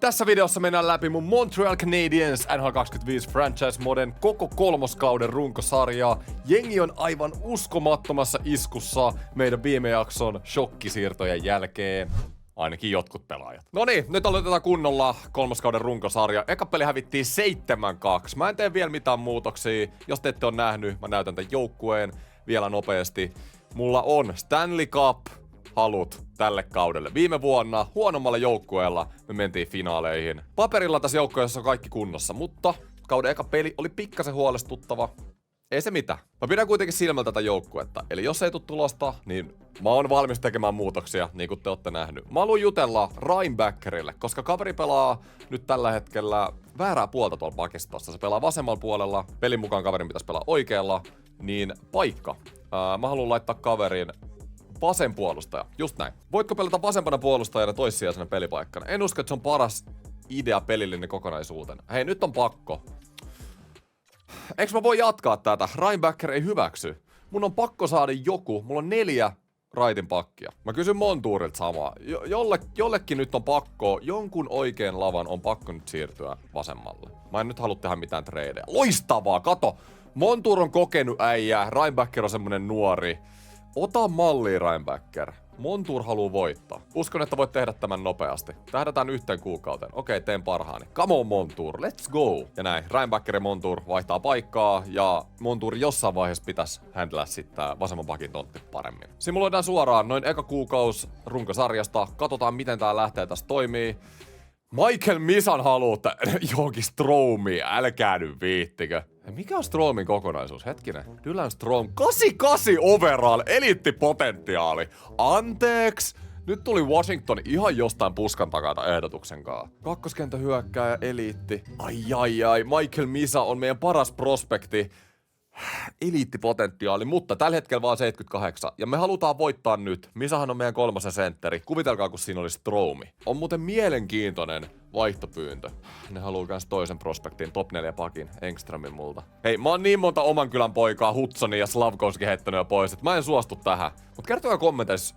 Tässä videossa mennään läpi mun Montreal Canadiens NHL 25 franchise-moden koko kolmoskauden runkosarjaa. Jengi on aivan uskomattomassa iskussa meidän viime jakson shokkisiirtojen jälkeen. Ainakin jotkut pelaajat. Noniin, nyt aloitetaan kunnolla kolmoskauden runkosarja. Eka peli hävittiin 7-2. Mä en tee vielä mitään muutoksia. Jos te ette ole nähnyt, mä näytän tämän joukkueen vielä nopeasti. Mulla on Stanley Cup halut tälle kaudelle. Viime vuonna huonommalla joukkueella me mentiin finaaleihin. Paperilla tässä joukkueessa on kaikki kunnossa, mutta kauden eka peli oli pikkasen huolestuttava. Ei se mitään. Mä pidän kuitenkin silmällä tätä joukkuetta. Eli jos ei tule tulosta, niin mä oon valmis tekemään muutoksia, niin kuin te olette nähnyt. Mä haluan jutella Reinbackerille, koska kaveri pelaa nyt tällä hetkellä väärää puolta tuolla pakistossa. Se pelaa vasemmalla puolella. Pelin mukaan kaverin pitäisi pelaa oikealla. Niin paikka. Mä haluan laittaa kaverin vasen puolustaja. Just näin. Voitko pelata vasempana puolustajana toissijaisena pelipaikkana? En usko, että se on paras idea pelillinen kokonaisuutena. Hei, nyt on pakko. Eikö mä voi jatkaa tätä? Reinbacker ei hyväksy. Mun on pakko saada joku. Mulla on 4 raitin pakkia. Mä kysyn Montuurilta samaa. Jollekin nyt on pakko, jonkun oikean lavan on pakko nyt siirtyä vasemmalle. Mä en nyt halua tehdä mitään tradeja. Loistavaa, kato! Montuur on kokenut äijää. Reinbacker on semmonen nuori. Ota mallia, Reinbacker. Montuur haluu voittaa. Uskon, että voit tehdä tämän nopeasti. Tähdätään yhteen kuukauteen. Okei, teen parhaani. Come on, Montuur. Let's go. Ja näin. Reinbacker ja Montuur vaihtaa paikkaa. Ja Montuur jossain vaiheessa pitäisi handlaa sitten vasemman pakin tontti paremmin. Simuloidaan suoraan noin eka kuukaus runkosarjasta. Katsotaan, miten tää lähtee tästä toimii. Michael Misan haluutta johonkin Stromiin. Älkää nyt viittikö. Mikä on Stromin kokonaisuus? Hetkinen. Dylan Strome. 88 overall. Eliittipotentiaali. Anteeksi. Nyt tuli Washington ihan jostain puskan takaa ehdotuksen kanssa. Kakkoskenttä hyökkääjä, eliitti. Ai. Michael Misa on meidän paras prospekti. Eliittipotentiaali, mutta tällä hetkellä vaan 78. Ja me halutaan voittaa nyt. Misahan on meidän 3. sentteri. Kuvitelkaa, kun siinä oli Stromi. On muuten mielenkiintoinen vaihtopyyntö. Ne haluaa kans toisen prospektin, top 4 pakin, Engströmin multa. Hei, mä oon niin monta oman kylän poikaa, Hudsonin ja Slavkovskin heittänyt jo pois, että mä en suostu tähän. Mut kertokaa kommenteissa,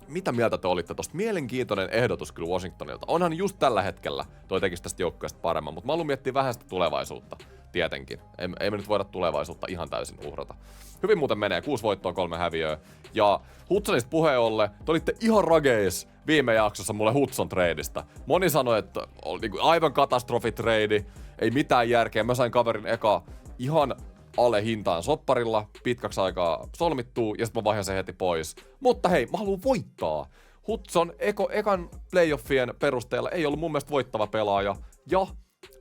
mitä mieltä te olitte tosta? Mielenkiintoinen ehdotus kyllä Washingtonilta. Onhan just tällä hetkellä toi tekisi tästä joukkueesta paremman, mutta mä haluan miettiä vähän sitä tulevaisuutta. Tietenkin. Ei me nyt voida tulevaisuutta ihan täysin uhrata. Hyvin muuten menee. 6 voittoa, 3 häviöä. Ja Hudsonista puheen ollen, te olitte ihan rageis viime jaksossa mulle Hudson tradeista. Moni sanoi, että oli niinku aivan katastrofitrade. Ei mitään järkeä. Mä sain kaverin eka ihan alle hintaan sopparilla. Pitkäksi aikaa solmittuu ja sitten mä vaihdan sen heti pois. Mutta hei, mä haluan voittaa. Hudson ekan playoffien perusteella ei ollut mun mielestä voittava pelaaja. Ja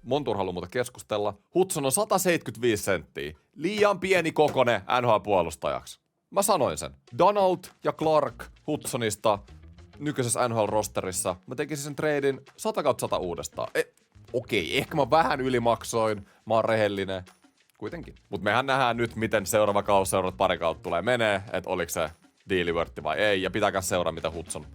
Montuur haluaa muuta keskustella. Hudson on 175 senttiä. Liian pieni kokonen NHL-puolustajaksi. Mä sanoin sen. Donald ja Clark Hudsonista nykyisessä NHL-rosterissa. Mä tekisin sen treidin 100/100 uudestaan. Okei, ehkä mä vähän ylimaksoin. Mä oon rehellinen. Kuitenkin. Mut mehän nähdään nyt, miten seuraava kausi, seuraavat pari kautta tulee menee. Että oliko se diilivörtti vai ei. Ja pitääkää seuraa, mitä Hudson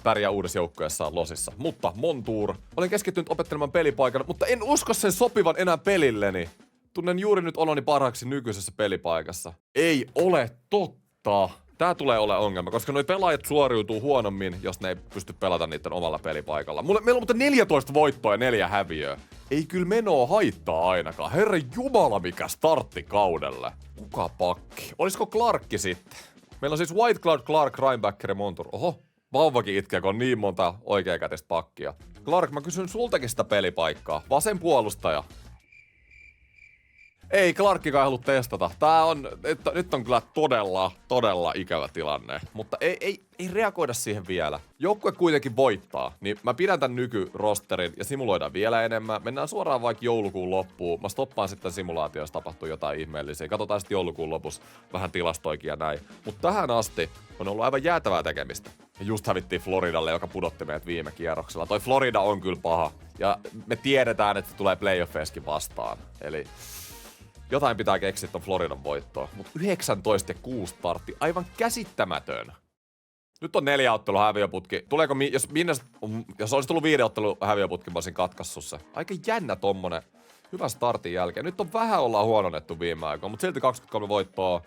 pärjää uudessa joukkueessaan Losissa. Mutta Montuur, olen keskittynyt opettelemaan pelipaikan, mutta en usko sen sopivan enää pelilleni. Tunnen juuri nyt oloni parhaaksi nykyisessä pelipaikassa. Ei ole totta. Tää tulee ole ongelma, koska noi pelaajat suoriutuu huonommin, jos ne ei pysty pelata niiden omalla pelipaikalla. Meillä on mutta 14 voittoa ja 4 häviöä. Ei kyllä menoa haittaa ainakaan. Herra jumala, mikä startti kaudelle. Kuka pakki? Olisiko Clarkki sitten? Meillä on siis Whitecloud, Clark, Reinbacker ja Montuur. Oho. Vauvakin itkee, kun on niin monta oikeakätistä pakkia. Clark, mä kysyn sultakin sitä pelipaikkaa. Vasen puolustaja. Ei, Clarkkikaan ei halua testata. Nyt on kyllä todella ikävä tilanne. Mutta ei reagoida siihen vielä. Joukkue kuitenkin voittaa, niin mä pidän tän nykyrosterin ja simuloidaan vielä enemmän. Mennään suoraan vaikka joulukuun loppuun. Mä stoppaan sitten simulaatio, jos tapahtuu jotain ihmeellisiä. Katsotaan sitten joulukuun lopussa vähän tilastoikin ja näin. Mutta tähän asti on ollut aivan jäätävää tekemistä. Ja just hävittiin Floridalle, joka pudotti meidät viime kierroksella. Toi Florida on kyllä paha. Ja me tiedetään, että se tulee playoffeiskin vastaan. Eli jotain pitää keksiä ton Floridan voittoa. Mut 19 ja 6 startti. Aivan käsittämätön. Nyt on 4 ottelun häviöputki. Tuleeko jos olisi tullut 5 ottelun häviöputki, mä olisin katkaissut se. Aika jännä tommonen hyvän startin jälkeen. Nyt on vähän ollaan huononnettu viime aikoina, mutta silti 23 voittoa.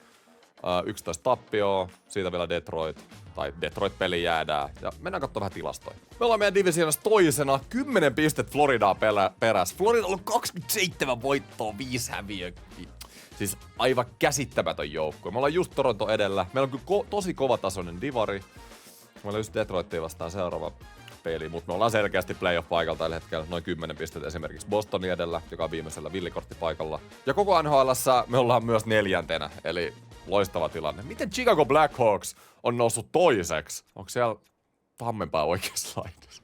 11 tappioa, siitä vielä Detroit. Tai Detroit-peli jäädään. Ja mennään katsomaan vähän tilastoja. Me ollaan meidän divisioonassa toisena. 10 pistet Floridaa perässä. Florida on 27 voittoa, 5 häviöä. Siis aivan käsittämätön joukkue. Me ollaan just Toronto edellä. Meillä on kyllä tosi kovatasoinen divari. Meillä on just Detroitia vastaan seuraava peli, mutta me ollaan selkeästi playoff-paikalla tällä hetkellä. Noin 10 pistettä esimerkiksi Bostonin edellä, joka on viimeisellä villikorttipaikalla. Ja koko NHL:ssä me ollaan myös 4. eli loistava tilanne. Miten Chicago Blackhawks on noussut toiseksi? Onko siellä Tammenpää oikeassa laidassa?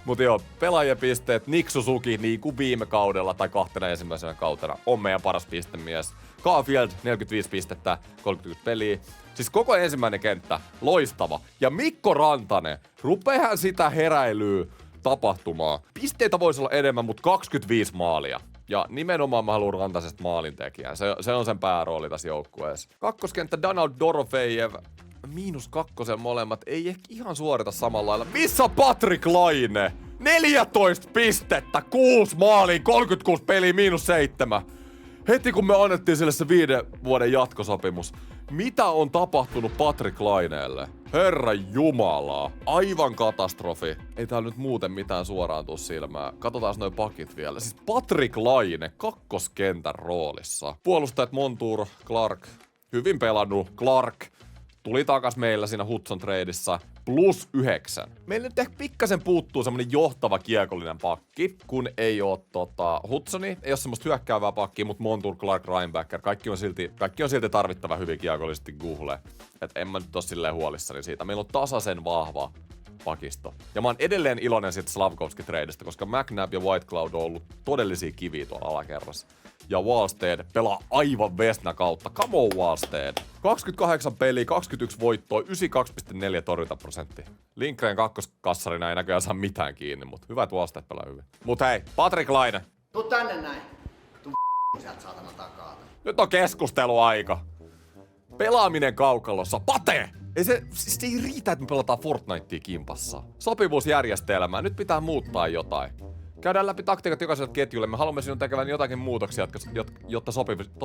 Mutta joo, pelaajien pisteet, Nick Suzuki niin kuin viime kaudella tai 2 ensimmäisenä kautena on meidän paras pistemies. Caulfield 45 pistettä, 31 peliä. Siis koko ensimmäinen kenttä, loistava. Ja Mikko Rantanen, rupeehän sitä heräilyä tapahtumaan. Pisteitä voisi olla enemmän, mutta 25 maalia. Ja nimenomaan mä haluan Rantasesta maalintekijän. Se on sen päärooli tässä joukkueessa. Kakkoskenttä Donald Dorofejev. -2 molemmat. Ei ehkä ihan suorita samalla lailla. Missä Patrick Laine? 14 pistettä, 6 maaliin, 36 peliä, -7. Heti kun me annettiin sille se 5 vuoden jatkosopimus. Mitä on tapahtunut Patrick Laineelle? Herra Jumala. Aivan katastrofi. Ei täällä nyt muuten mitään suoraan tuu silmään. Katsotaan noi pakit vielä. Siis Patrick Laine kakkoskentän roolissa. Puolustajat Montour, Clark. Hyvin pelannut. Clark tuli takas meillä siinä Hudson tradeissa. +9. Meillä nyt ehkä pikkasen puuttuu semmonen johtava kiekollinen pakki, kun ei oo Hudsoni, ei oo semmoista hyökkäävää pakkia, mutta Montour, Clark, Reinbacker, kaikki on silti tarvittava hyvin kiekollisesti Google. Et en mä nyt oo silleen huolissani siitä. Meillä on tasaisen vahva pakisto. Ja mä oon edelleen iloinen siitä Slavkovski-tradeista, koska McNabb ja Whitecloud on ollut todellisia kiviä tuolla alakerrassa. Ja Wallstead pelaa aivan Vesna kautta. Come on Wallstead. 28 peliä, 21 voittoa, 92,4 torjuntaprosentti. Lindgren kakkoskassarina ei näköjään saa mitään kiinni, mutta hyvä, että Wallstead pelaa hyvin. Mut hei, Patrick Laine. Tuu tänne näin. Tuu sieltä saatana takaa. Nyt on keskusteluaika. Pelaaminen kaukalossa. Pate! Siis ei riitä, että me pelataan Fortnitea kimpassa. Sopivuusjärjestelmää. Nyt pitää muuttaa jotain. Käydään läpi taktiikat jokaiselle ketjulle. Me haluamme sinun tekevän jotakin muutoksia, jotta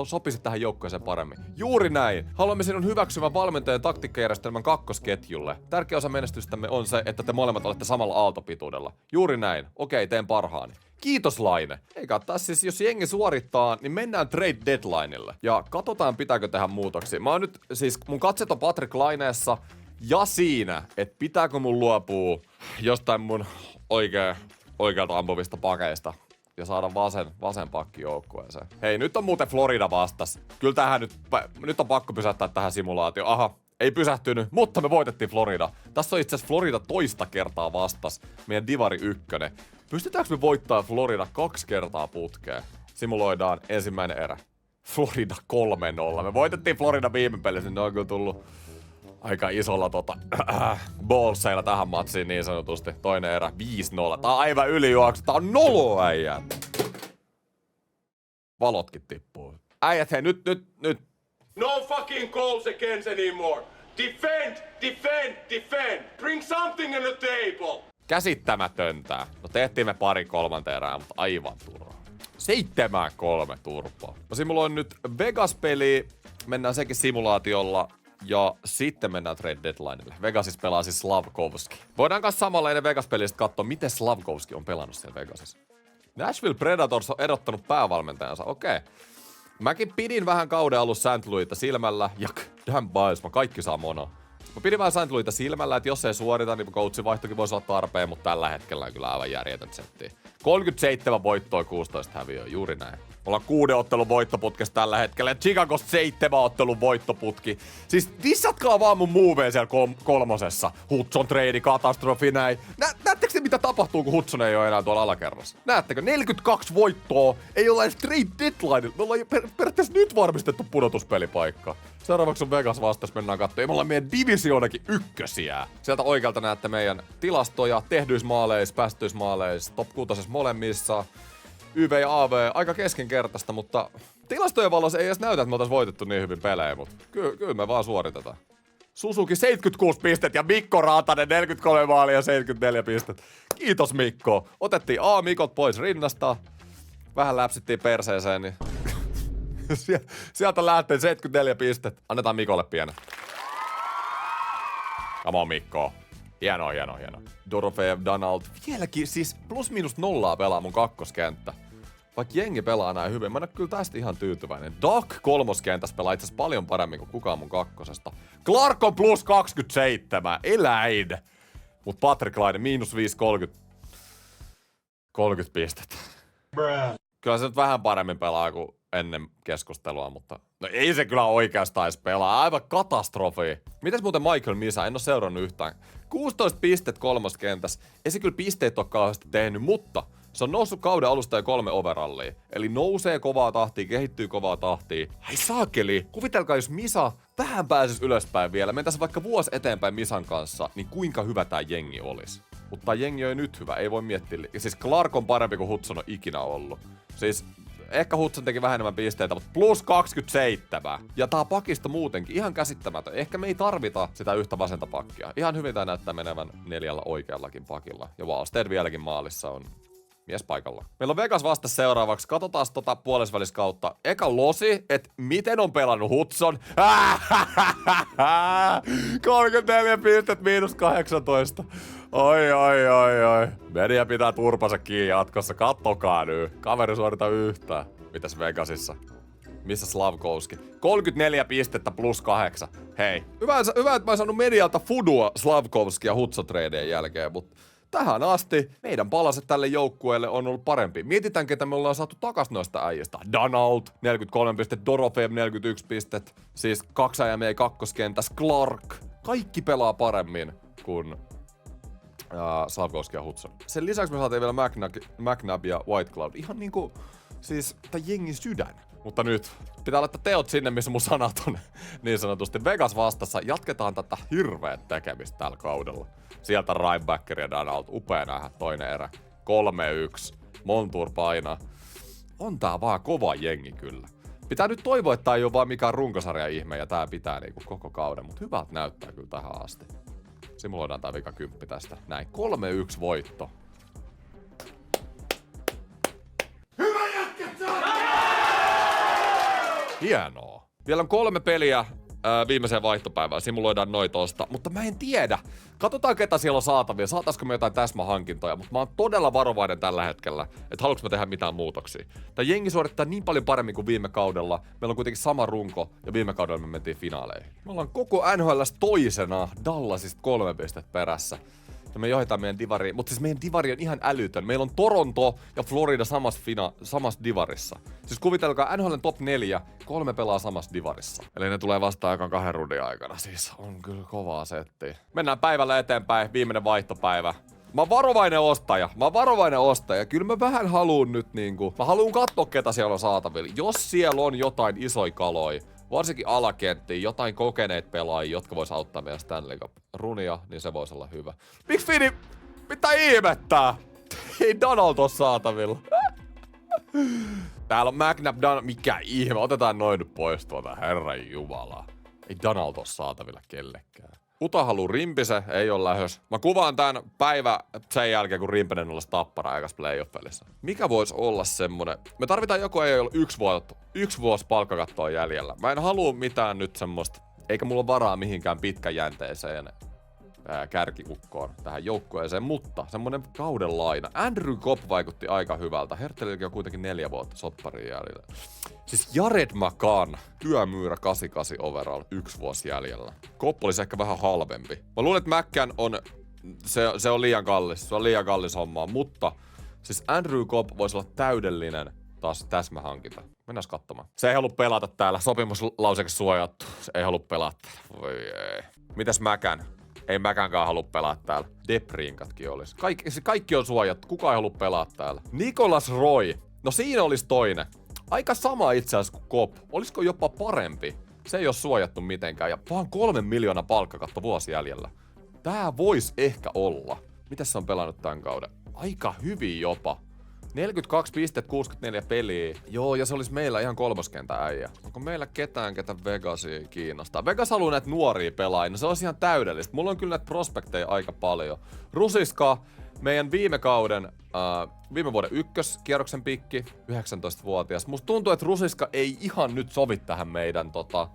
sopisi tähän joukkueeseen paremmin. Juuri näin. Haluamme sinun hyväksyvän valmentajan taktiikkajärjestelmän kakkosketjulle. Tärkeä osa menestystämme on se, että te molemmat olette samalla aaltopituudella. Juuri näin. Okei, teen parhaani. Kiitos Laine. Eikä taas siis, jos jengi suorittaa, niin mennään trade deadlineille. Ja katsotaan, pitääkö tehdä muutoksia. Mä oon nyt, siis mun katset on Patrick Laineessa ja siinä, että pitääkö mun luopua jostain mun oikealta ampuvista pakeista ja saada vasen pakki joukkueeseen. Hei, nyt on muuten Florida vastas. Kyllä tähän nyt on pakko pysäyttää tähän simulaatioon. Aha, ei pysähtynyt, mutta me voitettiin Florida. Tässä on itse asiassa Florida toista kertaa vastas. Meidän Divari 1. Pystytäänkö me voittaa Florida 2 kertaa putkeen? Simuloidaan ensimmäinen erä. Florida 3-0. Me voitettiin Florida viime pelissä, niin ne on kyllä tullut aika isolla ballseilla tähän matsiin niin sanotusti. Toinen erä 5-0. Tää on aivan ylijuoksu. Tää on nolo äijät. Valotkin tippuu. Äijät hei nyt. No fucking calls against anymore. Defend, defend, defend. Bring something on the table. Käsittämätöntä. No tehtiin me pari 3. erää, mutta aivan turhaa. 7-3 turpaa. No simuloin nyt Vegas-peli. Mennään sekin simulaatiolla. Ja sitten mennään trade deadlineille. Vegasissa pelaa siis Slavkovski. Voidaan kanssa samalla ennen Vegas-pelistä katsoa, miten Slavkovski on pelannut siellä Vegasissa. Nashville Predators on erottanut päävalmentajansa. Okei. Mäkin pidin vähän kauden alussa St. Louisita silmällä. Ja damn bias, mä kaikki saa mono. Mä pidin vähän St. Louisita silmällä, että jos ei suorita, niin coachin vaihtokin voisi olla tarpeen, mutta tällä hetkellä on kyllä aivan järjetön settiä. 37 voittoa, 16 häviöä, juuri näin. Ollaan 6 ottelun voittoputkessa tällä hetkellä ja Chicago 7 ottelun voittoputki. Siis dissatkaa vaan mun moveja siellä kolmosessa. Hudson trade, katastrofi näin. Näettekö te mitä tapahtuu, kun Hudson ei ole enää tuolla alakerrassa? Näettekö? 42 voittoa, ei olla edes trade deadline. Me ollaan periaatteessa nyt varmistettu pudotuspelipaikka. Seuraavaksi on Vegas vastas, mennään katsomaan. Ja me ollaan meidän divisioonakin ykkösiä. Sieltä oikealta näette meidän tilastoja, tehdyismaaleissa, päästöismaaleissa, top 6 molemmissa. YV ja AV aika keskinkertaista, mutta tilastojen valossa ei edes näytä, että me oltais voitettu niin hyvin pelejä, mutta kyllä me vaan suoritetaan. Suzuki 76 pistet ja Mikko Raatanen 43 maalia ja 74 pistet. Kiitos Mikko. Otettiin Mikot pois rinnasta. Vähän läpsittiin perseeseen, niin Sieltä lähtee 74 pistettä. Annetaan Mikolle pienen. Come on, Mikko. Hienoa. Dorofeev, Donald. Vieläkin siis plus miinus nollaa pelaa mun kakkoskenttä. Vaikka jengi pelaa näin hyvin, mä en ole kyllä tästä ihan tyytyväinen. Duck kolmoskentässä pelaa itse asiassa paljon paremmin kuin kukaan mun kakkosesta. Clark on plus 27. Eläin. Mut Patrick Laine miinus 5, 30 pistettä. Kyllä se nyt vähän paremmin pelaa kuin ennen keskustelua, mutta no ei se kyllä oikeastaan edes pelaa. Aivan katastrofi. Mites muuten Michael Misa? En oo seurannut yhtään. 16 pistet kolmoskentässä. Ei se kyllä pisteet ole kauheasti tehnyt, mutta se on noussut kauden alusta jo 3 overallia. Eli nousee kovaa tahtia, kehittyy kovaa tahtia. Ai saakeli! Kuvitelkaa, jos Misa vähän pääsis ylöspäin vielä. Mentäis vaikka vuosi eteenpäin Misan kanssa, niin kuinka hyvä tää jengi olisi. Mutta tää jengi on nyt hyvä, ei voi miettiä. Ja siis Clark on parempi kuin Hudson on ikinä ollut. Siis ehkä Hudson teki vähän enemmän pisteitä, mutta plus 27. Ja tää pakista muutenkin ihan käsittämätön. Ehkä me ei tarvita sitä yhtä vasenta pakkia. Ihan hyvin tää näyttää menevän 4 oikeallakin pakilla. Ja Wallstead vieläkin maalissa on mies paikalla. Meillä on Vegas vasta seuraavaksi. Katsotaan tota puolesväliskautta. Eka losi, että miten on pelannut Hudson. 34 pistettä miinus 18. Oi. Media pitää turpansa kiinni jatkossa. Kattokaa nyt. Kaveri suorita yhtään. Mitäs Vegasissa? Missä Slavkovski? 34 pistettä plus 8. Hei. Hyvä, että mä oon saanut medialta fudua Slavkovskia Hudson-treidien jälkeen, mutta tähän asti meidän palaset tälle joukkueelle on ollut parempi. Mietitään, ketä me ollaan saatu takas noista äijistä. Donald, 43 pistettä, Dorofeev, 41 pistettä. Siis 2 äijää meidän kakkoskentässä. Clark. Kaikki pelaa paremmin kuin Slavkovski ja Hudson. Sen lisäksi me saatiin vielä McNabb ja Whitecloud. Ihan niinku, siis tää jengin sydän. Mutta nyt pitää laittaa teot sinne, missä mun sanat on niin sanotusti. Vegas vastassa. Jatketaan tätä hirveet tekemistä tällä kaudella. Sieltä Reinbacker ja Donald. Upea nähdä toinen erä. 3-1. Montour painaa. On tää vaan kova jengi kyllä. Pitää nyt toivoa, että tää ei ole vaan mikään runkosarja ihme ja tää pitää niinku koko kauden. Mut hyvältä näyttää kyllä tähän asti. Simuloidaan tää vika 10 tästä. Näin. 3-1 voitto. Hyvä jätkä! Hienoa. Vielä on 3 peliä viimeiseen vaihtopäivään. Simuloidaan noin tosta. Mutta mä en tiedä. Katsotaan, ketä siellä on saatavia. Saataisko me jotain täsmähankintoja. Mutta mä oon todella varovainen tällä hetkellä, että haluanko mä tehdä mitään muutoksia. Tää jengi suorittaa niin paljon paremmin kuin viime kaudella. Meillä on kuitenkin sama runko ja viime kaudella me mentiin finaaleihin. Me ollaan koko NHL:ssä toisena Dallasista 3 pistettä perässä. Ja me johdetaan meidän divariin. Mutta siis meidän divari on ihan älytön. Meillä on Toronto ja Florida samassa divarissa. Siis kuvitelkaa NHL:n top 4, 3 pelaa samassa divarissa. Eli ne tulee vasta aikaan 2 rundin aikana. Siis on kyllä kovaa settiä. Mennään päivällä eteenpäin. Viimeinen vaihtopäivä. Mä oon varovainen ostaja. Kyllä mä vähän haluun nyt niinku. Mä haluun katsoa, ketä siellä on saatavilla. Jos siellä on jotain isoja kaloja, varsinkin alakenttiin, jotain kokeneet pelaajia, jotka vois auttaa meidän Stanley Cup-runia, niin se voisi olla hyvä. Miksi Fini? Mitä ihmettää? Ei Donald oo saatavilla. Täällä on McNabb, Donald. Mikä ihme? Otetaan noin nyt pois tuolta, herran jumala. Ei Donald oo saatavilla kellekään. Kuta haluu Rimpise, ei oo lähös. Mä kuvaan tän päivä sen jälkeen, kun Rimpinen olisi Tappara aikas playoff-pelissä. Mikä vois olla semmonen? Me tarvitaan joku ei ole 1 vuosi palkkakattoa jäljellä. Mä en halua mitään nyt semmoista, eikä mulla ole varaa mihinkään pitkäjänteiseen kärkikukkoon tähän joukkueeseen, mutta semmonen kauden laina. Andrew Copp vaikutti aika hyvältä. Herttelilläkin on kuitenkin 4 vuotta sopparin jäljellä. Siis Jared McCann, työmyyrä 88 overall, 1 vuosi jäljellä. Copp olisi ehkä vähän halvempi. Mä luulen, että McCann on, se on liian kallis. Se on liian kallis hommaa, mutta siis Andrew Copp voisi olla täydellinen taas täsmähankinta. Mennään katsomaan. Se ei halua pelata täällä. Sopimuslauseke suojattu. Se ei halua pelata täällä. Voi ei. Mitäs McCann? Ei mäkäänkään halua pelaa täällä. Depriinkatkin olisi. Kaikki on suojattu. Kukaan ei halua pelaa täällä. Nicholas Roy. No siinä olisi toinen. Aika sama itse asiassa kuin Copp. Olisiko jopa parempi? Se ei ole suojattu mitenkään. Ja vaan 3 miljoonaa palkkakatto vuosi jäljellä. Tää voisi ehkä olla. Mitäs se on pelannut tämän kauden? Aika hyvin jopa. 42 pistettä, 64 peliä. Joo, ja se olisi meillä ihan kolmoskentä äijä. Onko meillä ketään, ketä Vegasia kiinnostaa? Vegas haluaa näitä nuoria pelaajia, no se olisi ihan täydellistä. Mulla on kyllä näitä prospekteja aika paljon. Rusiska, meidän viime kauden, viime vuoden ykköskierroksen pikki, 19-vuotias. Musta tuntuu, että Rusiska ei ihan nyt sovi tähän meidän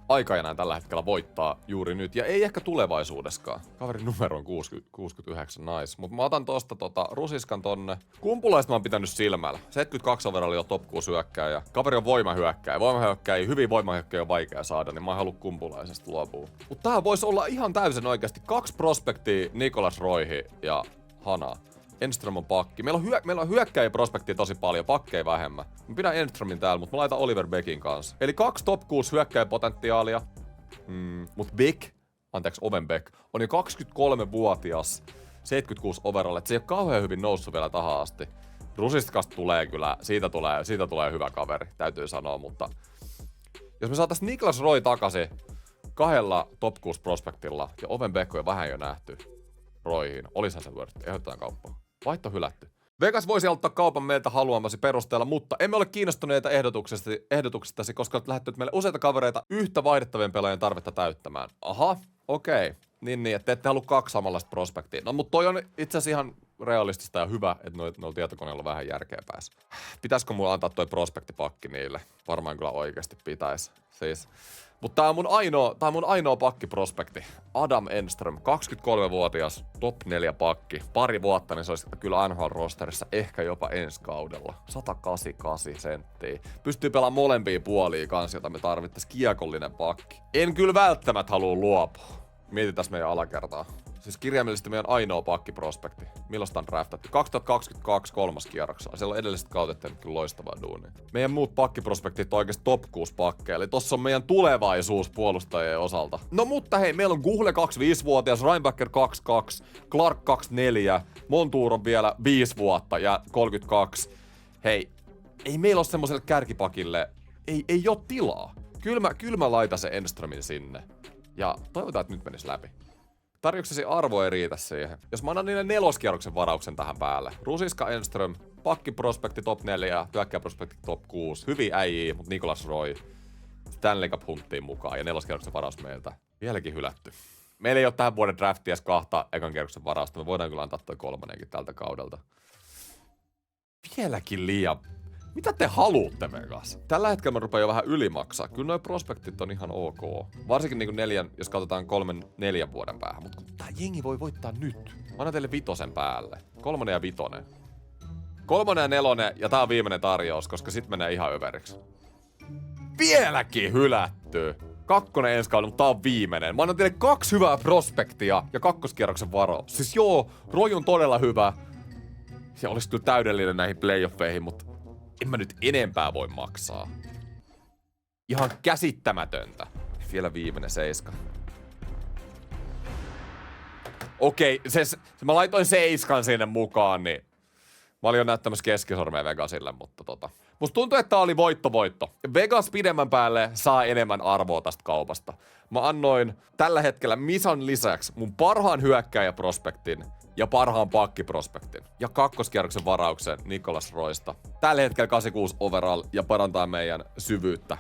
aikajanään tällä hetkellä voittaa juuri nyt. Ja ei ehkä tulevaisuudessakaan. Kaverin numero on 69, nice. Mut mä otan tosta Rusiskan tonne. Kumpulaista mä oon pitänyt silmällä. 72 overalli on top 6 hyökkääjä. Kaveri on voimahyökkääjä. Hyvin voimahyökkääjä on vaikea saada, niin mä en halua kumpulaisesta luopua. Mut tää voisi olla ihan täysin oikeasti 2 prospektia, Nicolas Royhi ja Hanaa. Enström on pakki. Meillä on hyökkäjä prospektia tosi paljon, pakkeja vähemmän. Mä pidän Enströmin täällä, mutta mä laitan Oliver Beckin kanssa. Eli 2 top 6 hyökkäjäpotentiaalia. Mut Oven Beck, on jo 23-vuotias, 76 overall, et se ei oo kauhean hyvin noussut vielä tähän asti. Rusiskasta tulee kyllä, siitä tulee hyvä kaveri, täytyy sanoa, mutta jos me saatais Niklas Roy takaisin 2 top 6 prospektilla ja Oven Beck on vähän jo nähty Roihin, olishan se worth, ehdotetaan kauppaa. Vaihto hylätty. Vegas voisi aloittaa kaupan meiltä haluamasi perusteella, mutta emme ole kiinnostuneita ehdotuksistasi, koska olet lähettänyt meille useita kavereita yhtä vaihdettavien pelaajien tarvetta täyttämään. Aha, okei. Niin, että ette halua 2 samanlaista prospektia. No, mutta toi on itse asiassa ihan realistista ja hyvä, että noilla tietokoneilla on vähän järkeä päässä. Pitäisikö mulla antaa toi prospektipakki niille? Varmaan kyllä oikeasti pitäisi. Siis. Mutta tää on mun ainoa pakkiprospekti. Adam Enström, 23-vuotias, top 4 pakki. Pari vuotta, niin se olisi kyllä NHL-rosterissa, ehkä jopa ensi kaudella. 188 senttiä. Pystyy pelaamaan molempia puolia kanssa, jota me tarvittaisiin kiekollinen pakki. En kyllä välttämättä halua luopua. Mietitäs meidän alakertaa. Siis kirjaimellisesti meidän ainoa pakkiprospekti. Milloin sitä on draftattu? 2022 3. kierroksella. Siellä on edelliset kaudet tehnyt kyllä loistavaa duunia. Meidän muut pakkiprospektit on oikeesti top 6 pakkeja. Eli tossa on meidän tulevaisuus puolustajien osalta. No mutta hei, meillä on Guhle 25-vuotias, Reinbacker 22, Clark 24, Montour on vielä 5 vuotta ja 32. Hei, ei meillä ole semmoselle kärkipakille, ei oo tilaa. Kyllä mä laitan sen Enströmin sinne. Ja toivotaan, että nyt menisi läpi. Tarjouksesi arvo ei riitä siihen. Jos mä annan niille 4. kierroksen varauksen tähän päälle. Rusiska, Enström, pakkiprospekti top 4, hyökkäjäprospekti top 6. Hyviä äijii, mutta Nicolas Roy. Stanley Cup hunttiin mukaan ja 4. kierroksen varaus meiltä. Vieläkin hylätty. Meillä ei ole tähän vuoden draftia edes 2 ekan kierroksen varausta. Me voidaan kyllä antaa toi 3. tältä kaudelta. Vieläkin liian. Mitä te haluutte, Vegas? Tällä hetkellä mä rupean jo vähän ylimaksaa. Kyllä noi prospektit on ihan ok. Varsinkin niinku 4, jos katsotaan 3-4 vuoden päähän. Mutta tää jengi voi voittaa nyt. Mä annan teille 5 päälle. 3 ja 5. 3 ja 4 ja tää on viimeinen tarjous, koska sit menee ihan överiksi. Vieläkin hylätty. 2 ensi kaudella, mutta tää on viimeinen. Mä annan teille 2 hyvää prospektia ja 2. kierroksen varaus. Siis joo, Roy on todella hyvä. Se olisi kyllä täydellinen näihin playoffeihin, mutta en mä nyt enempää voi maksaa. Ihan käsittämätöntä. Vielä viimeinen 7. Okei, mä laitoin 7 sinne mukaan, niin mä olin jo näyttämässä keskisormea Vegasille, mutta musta tuntuu, että tää oli voitto. Vegas pidemmän päälle saa enemmän arvoa tästä kaupasta. Mä annoin tällä hetkellä Misan lisäksi mun parhaan hyökkääjäprospektin ja parhaan pakkiprospektin. Ja 2. kierroksen varauksen Nicolas Roysta. Tällä hetkellä 86 overall ja parantaa meidän syvyyttä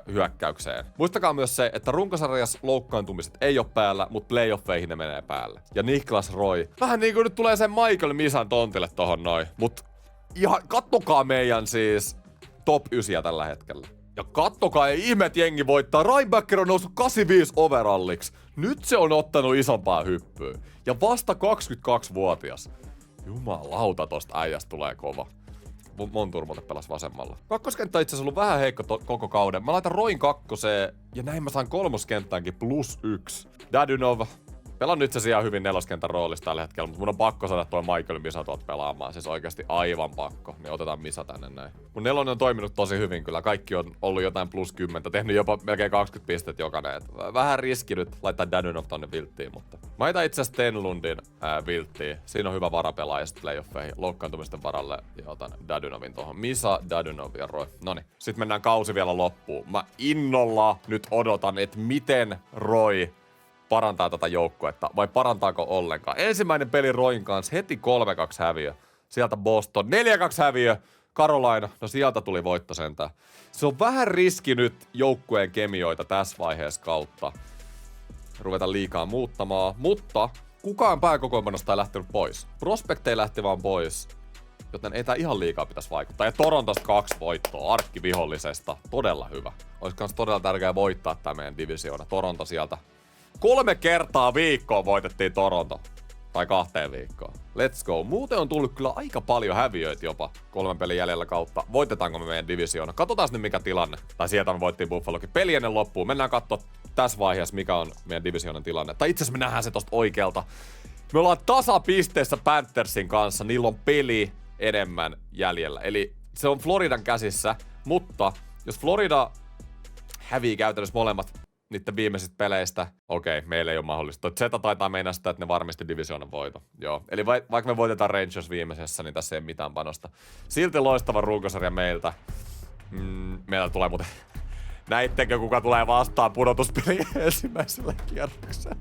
hyökkäykseen. Muistakaa myös se, että runkosarjassa loukkaantumiset ei ole päällä, mutta playoffeihin ne menee päälle. Ja Nicolas Roy. Vähän niinku nyt tulee sen Michael Misan tontille tohon noin. Mut ihan kattokaa meidän siis top 9 tällä hetkellä. Ja kattokaa, ei ihme, että jengi voittaa. Reinbacker on noussut 85 overalliksi. Nyt se on ottanut isompaa hyppyä. Ja vasta 22-vuotias. Jumalauta, tosta äijästä tulee kova. Montour muuten pelas vasemmalla. Kakkoskenttä itse asiassa ollut vähän heikko koko kauden. Mä laitan Roin 2 ja näin mä saan 3. kenttäänkin +1. Dadynov. Pelaan nyt se ihan hyvin 4. kentän roolissa tällä hetkellä, mutta mun on pakko saada toi Michael Misa tuolta pelaamaan. Siis oikeasti aivan pakko. Niin otetaan Misa tänne näin. Mun 4 on toiminut tosi hyvin kyllä. Kaikki on ollut jotain +10. Tehnyt jopa melkein 20 pistettä jokainen. Et vähän riski nyt laittaa Dadynov tonne vilttiin, mutta mä laitan itse asiassa Stenlundin vilttiin. Siinä on hyvä varapelaaja sitten playoffeihin loukkaantumisten varalle. Ja otan Dadynovin tohon. Misa, Dadynov ja Roy. Noniin. Sitten mennään kausi vielä loppuun. Mä innolla nyt odotan, että miten Roy parantaa tätä joukkuetta, vai parantaako ollenkaan. Ensimmäinen peli Roin kanssa, heti 3-2 häviö. Sieltä Boston, 4-2 häviö. Carolina, no sieltä tuli voitto sentään. Se on vähän riski nyt joukkueen kemioita tässä vaiheessa kautta. Ruveta liikaa muuttamaan, mutta kukaan pääkokoonpanosta ei lähtenyt pois. Prospekteja lähti vaan pois. Joten ei tää ihan liikaa pitäisi vaikuttaa. Ja Torontosta 2 voittoa arkkivihollisesta. Todella hyvä. Olisi kans todella tärkeää voittaa tää meidän divisioona. Toronto sieltä. 3 kertaa viikkoon voitettiin Toronto. Tai 2 viikkoon. Let's go. Muuten on tullut kyllä aika paljon häviöitä jopa 3 pelin jäljellä kautta. Voitetaanko me meidän divisioona? Katsotaan nyt mikä tilanne. Tai sieltä me voittiin Buffalokin. Peli ennen loppuun. Mennään katsoa tässä vaiheessa mikä on meidän divisioonan tilanne. Tai itse asiassa me nähdään se tosta oikealta. Me ollaan tasapisteessä Panthersin kanssa. Niillä on peli enemmän jäljellä. Eli se on Floridan käsissä. Mutta jos Florida hävii käytännössä molemmat niiden viimeisistä peleistä, okei, meillä ei ole mahdollista. Zeta taitaa meinaa sitä, että ne varmisti divisioonan voiton. Joo. Eli vaikka me voitetaan Rangers viimeisessä, niin tässä ei ole mitään panosta. Silti loistava runkosarja meiltä. Meillä tulee muuten... Näittekö, kuka tulee vastaan pudotuspeliin ensimmäisellä kierroksella?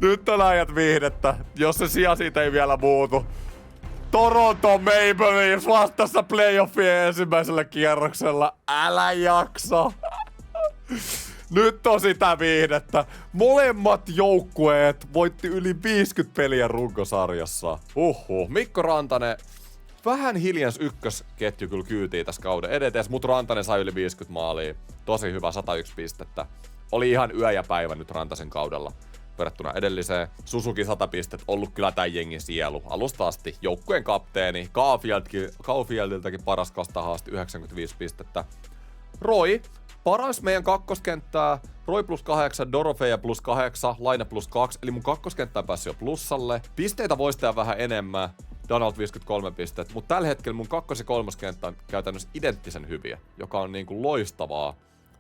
Nyt on ajat viihdettä, jos se sija siitä ei vielä muutu. Toronto Maple Leafs vastassa playoffien ensimmäisellä kierroksella. Älä jaksa. Nyt on sitä viihdettä. Molemmat joukkueet voitti yli 50 peliä runkosarjassa. Mikko Rantanen vähän hiljens ykkösketju kyllä kyytii tässä kauden edetes, mutta Rantanen sai yli 50 maalia. Tosi hyvä, 101 pistettä. Oli ihan yö ja päivä nyt Rantasen kaudella verrattuna edelliseen. Suzuki 100 pistettä, ollut kyllä tän jengin sielu. Alusta asti joukkueen kapteeni. Caulfieldiltakin paras kastahaasti 95 pistettä. Roy paras meidän kakkoskenttää. Roy +8, Dorofeja +8, Laine +2. Eli mun kakkoskenttä on päässyt jo plussalle. Pisteitä voisi tehdä vähän enemmän. Donald 53 pistettä. Mutta tällä hetkellä mun kakkos- ja kolmoskenttä on käytännössä identtisen hyviä. Joka on niinku loistavaa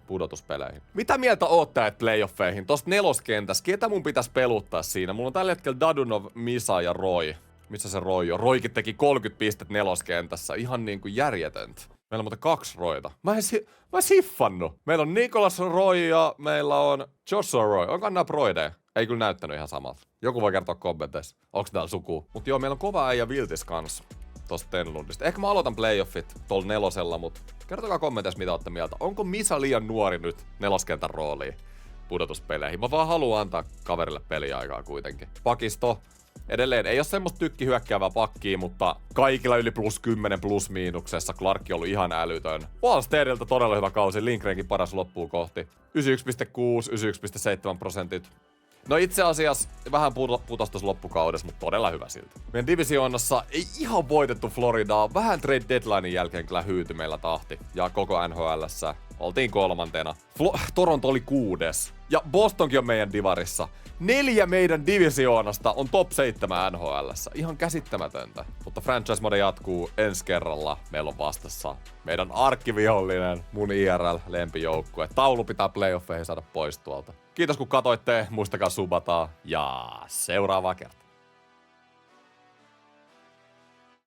pudotuspeleihin. Mitä mieltä oot täät playoffeihin? Tosta neloskentässä, ketä mun pitäisi peluttaa siinä? Mulla on tällä hetkellä Dadunov, Misa ja Roy. Missä se Roy on? Roykin teki 30 pistettä neloskentässä. Ihan niinku järjetöntä. Meillä on muuten 2 Royta. Mä en hiffannut. Meillä on Nicholas Roy ja meillä on Joshua Roy. Onko nämä Roydeja? Ei kyllä näyttänyt ihan samalta. Joku voi kertoa kommenteissa. Onks täällä suku? Mut joo, meillä on kova äijä Viltis kanssa. Tosta Tenlundista. Ehkä mä aloitan playoffit tuolla 4, mutta kertokaa kommenteissa mitä ootte mieltä. Onko Misa liian nuori nyt neloskentän rooliin pudotuspeleihin? Mä vaan haluan antaa kaverille peliaikaa kuitenkin. Pakisto. Edelleen ei oo semmoista tykkihyökkäävää pakkia, mutta kaikilla yli +10 +-miinuksessa. Clarkki on ollut ihan älytön. Wallstedilta todella hyvä kausi. Lindgrenkin paras loppuun kohti. 91,6, 91,7%. No itse asiassa vähän putos tuossa loppukaudessa, mutta todella hyvä silti. Meidän divisioonassa ei ihan voitettu Floridaa. Vähän trade deadlinein jälkeen kyllä hyytyi meillä tahti. Ja koko NHL:ssä oltiin 3. Toronto oli 6. Ja Bostonkin on meidän divarissa. 4 meidän divisioonasta on top 7 NHL:ssä. Ihan käsittämätöntä. Mutta franchise mode jatkuu ensi kerralla. Meillä on vastassa meidän arkkivihollinen, mun IRL-lempijoukkue. Taulu pitää playoffeihin saada pois tuolta. Kiitos kun katoitte, muistakaa subata ja seuraavaa kertaa.